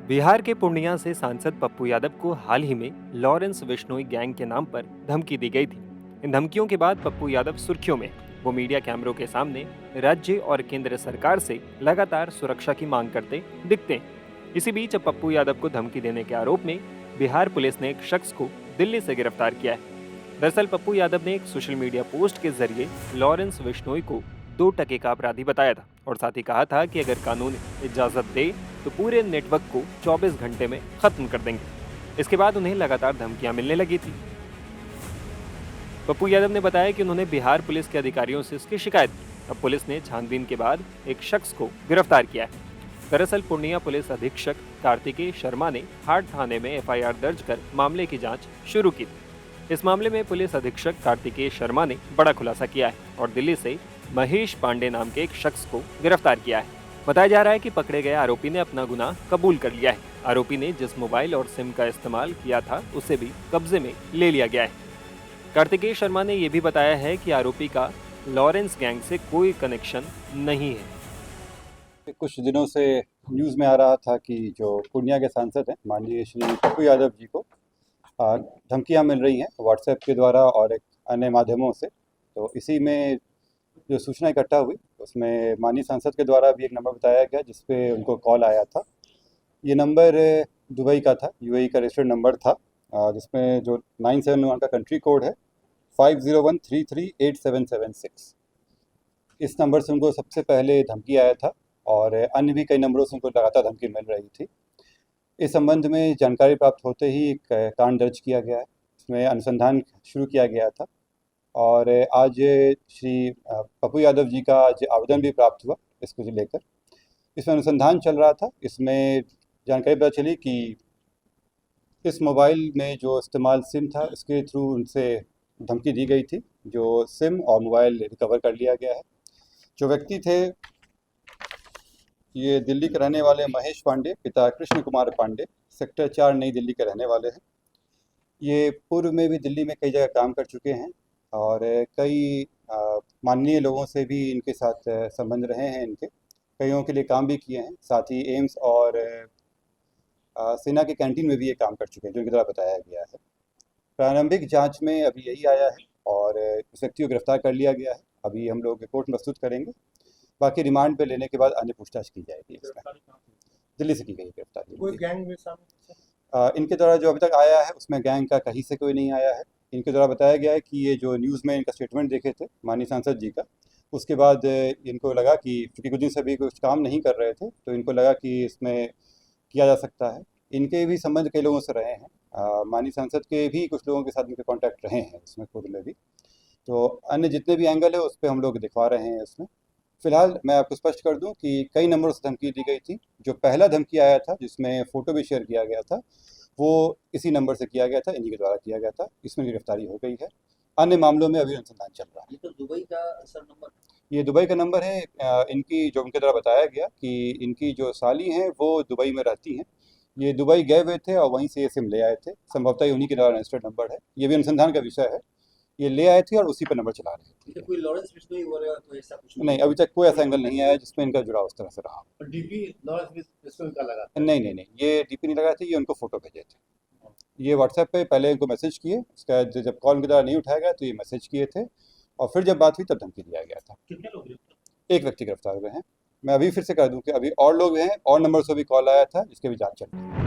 बिहार के पूर्णिया से सांसद पप्पू यादव को हाल ही में लॉरेंस बिश्नोई गैंग के नाम पर धमकी दी गई थी। इन धमकियों के बाद पप्पू यादव सुर्खियों में। वो मीडिया कैमरों के सामने राज्य और केंद्र सरकार से लगातार सुरक्षा की मांग करते दिखते हैं। इसी बीच अब पप्पू यादव को धमकी देने के आरोप में बिहार पुलिस ने एक शख्स को दिल्ली से गिरफ्तार किया है। दरअसल पप्पू यादव ने एक सोशल मीडिया पोस्ट के जरिए लॉरेंस बिश्नोई को 2 टके का अपराधी बताया था और साथ ही कहा था कि अगर कानून इजाजत दे तो पूरे नेटवर्क को 24 घंटे में खत्म कर देंगे। इसके बाद उन्हें लगातार धमकियां मिलने लगी थी। पप्पू यादव ने बताया कि उन्होंने बिहार पुलिस के अधिकारियों से इसकी शिकायत की। अब पुलिस ने छानबीन के बाद एक शख्स को गिरफ्तार किया है। दरअसल पूर्णिया पुलिस अधीक्षक कार्तिकेय शर्मा ने हाट थाने में एफआईआर दर्ज कर मामले की जांच शुरू की थी। इस मामले में पुलिस अधीक्षक कार्तिकेय शर्मा ने बड़ा खुलासा किया है और दिल्ली से महेश पांडे नाम के एक शख्स को गिरफ्तार किया है। बताया जा रहा है कि पकड़े गए आरोपी ने अपना गुनाह कबूल कर लिया है। आरोपी ने जिस मोबाइल और सिम का इस्तेमाल किया था उसे भी कब्जे में ले लिया गया है। कार्तिकेय शर्मा ने यह भी बताया है कि आरोपी का लॉरेंस गैंग से कोई कनेक्शन नहीं है। कुछ दिनों से न्यूज़ में आ रहा था कि जो पूर्णिया के सांसद हैं माननीय श्री पप्पू यादव जी को धमकियां मिल रही हैं व्हाट्सएप के द्वारा और एक अन्य माध्यमों से। तो इसी में जो सूचना इकट्ठा हुई उसमें माननीय सांसद के द्वारा भी एक नंबर बताया गया जिस पे उनको कॉल आया था। ये नंबर दुबई का था, यूएई का रजिस्टर्ड नंबर था, जिसमें जो 971 का कंट्री कोड है 5013387776। इस नंबर से उनको सबसे पहले धमकी आया था और अन्य भी कई नंबरों से उनको लगातार धमकी मिल रही थी। इस संबंध में जानकारी प्राप्त होते ही एक कांड दर्ज किया गया है, इसमें अनुसंधान शुरू किया गया था और आज श्री पप्पू यादव जी का आज आवेदन भी प्राप्त हुआ इसको लेकर। इसमें अनुसंधान चल रहा था। इसमें जानकारी पता चली कि इस मोबाइल में जो इस्तेमाल सिम था उसके थ्रू उनसे धमकी दी गई थी। जो सिम और मोबाइल रिकवर कर लिया गया है। जो व्यक्ति थे ये दिल्ली के रहने वाले महेश पांडे, पिता कृष्ण कुमार पांडे, सेक्टर 4 नई दिल्ली के रहने वाले हैं। ये पूर्व में भी दिल्ली में कई जगह काम कर चुके हैं और कई माननीय लोगों से भी इनके साथ संबंध रहे हैं। इनके कईयों के लिए काम भी किए हैं। साथ ही एम्स और सेना के कैंटीन में भी ये काम कर चुके हैं, जो इनकी तरह बताया गया है। प्रारंभिक जांच में अभी यही आया है और इस व्यक्ति को गिरफ्तार कर लिया गया है। अभी हम लोग रिपोर्ट प्रस्तुत करेंगे। बाकी रिमांड पे लेने के बाद अन्य पूछताछ की जाएगी। दिल्ली से की गई गिरफ्तारी। कोई गैंग में शामिल? इनके द्वारा जो अभी तक आया है उसमें गैंग का कहीं से कोई नहीं आया है। इनके द्वारा बताया गया है कि ये जो न्यूज़ में इनका स्टेटमेंट देखे थे माननीय सांसद जी का, उसके बाद इनको लगा कि चूँकि कुछ दिन से अभी कुछ काम नहीं कर रहे थे तो इनको लगा कि इसमें किया जा सकता है। इनके भी संबंध कई लोगों से रहे हैं। माननीय सांसद के भी कुछ लोगों के साथ इनके कॉन्टैक्ट रहे हैं इसमें खुद में भी। तो अन्य जितने भी एंगल है उस पर हम लोग दिखवा रहे हैं इसमें। फिलहाल मैं आपको स्पष्ट कर दूं कि कई नंबरों से धमकी दी गई थी। जो पहला धमकी आया था जिसमें फ़ोटो भी शेयर किया गया था वो इसी नंबर से किया गया था, इन्हीं के द्वारा किया गया था। इसमें गिरफ्तारी हो गई है। अन्य मामलों में अभी अनुसंधान चल रहा है। ये तो दुबई का सर नंबर? ये दुबई का नंबर है। इनकी जो उनके द्वारा बताया गया कि इनकी जो साली हैं वो दुबई में रहती हैं। ये दुबई गए हुए थे और वहीं से ये सिम ले आए थे। संभवतः उन्हीं के द्वारा रजिस्टर्ड नंबर है। ये भी अनुसंधान का विषय है। ये ले आए थे और उसी पर नंबर चला रहे थे। कोई लॉरेंस बिश्नोई वगैरह तो ऐसा कुछ नहीं, अभी तक कोई ऐसा एंगल नहीं आया जिसमें इनका जुड़ाव उस तरह से रहा। डीपी लॉरेंस बिश्नोई का लगा? नहीं, ये डीपी नहीं लगाए थे, ये उनको फ़ोटो भेजे थे। ये व्हाट्सएप पे पहले इनको मैसेज किए, उसका जब कॉल उनके द्वारा नहीं उठाया गया तो ये मैसेज किए थे और फिर जब बात हुई तब धमकी दिया गया था। कितने लोग गिरफ्तार? एक व्यक्ति गिरफ्तार हुए हैं। मैं अभी फिर से कह दूं कि अभी और लोग हैं और नंबर से भी कॉल आया था जिसके भी जांच चल रही है।